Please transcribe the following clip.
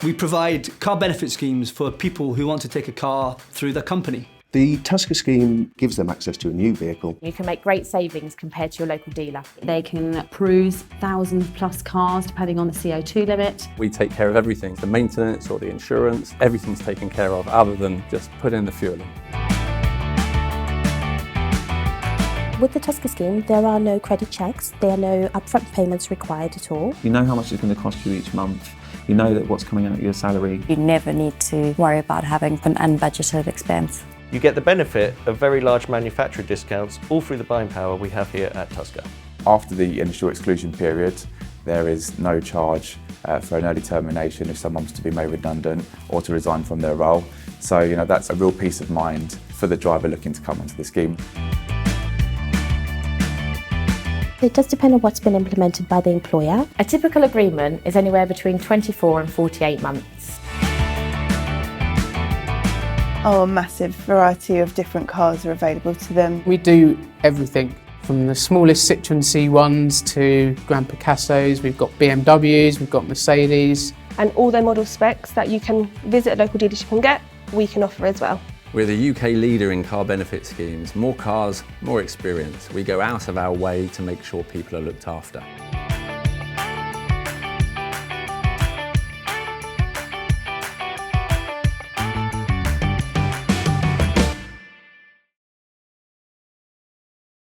We provide car benefit schemes for people who want to take a car through their company. The Tusker Scheme gives them access to a new vehicle. You can make great savings compared to your local dealer. They can peruse 1,000+ cars depending on the CO2 limit. We take care of everything, the maintenance or the insurance, everything's taken care of other than just put in the fuel in. With the Tusker Scheme, there are no credit checks, there are no upfront payments required at all. You know how much it's going to cost you each month. You know that what's coming out of your salary. You never need to worry about having an unbudgeted expense. You get the benefit of very large manufacturer discounts all through the buying power we have here at Tusker. After the initial exclusion period, there is no charge for an early termination if someone's to be made redundant or to resign from their role. So, that's a real peace of mind for the driver looking to come into the scheme. It does depend on what's been implemented by the employer. A typical agreement is anywhere between 24 and 48 months. A massive variety of different cars are available to them. We do everything from the smallest Citroen C1s to Grand Picassos. We've got BMWs, we've got Mercedes. And all their model specs that you can visit a local dealership and get, we can offer as well. We're the UK leader in car benefit schemes. More cars, more experience. We go out of our way to make sure people are looked after.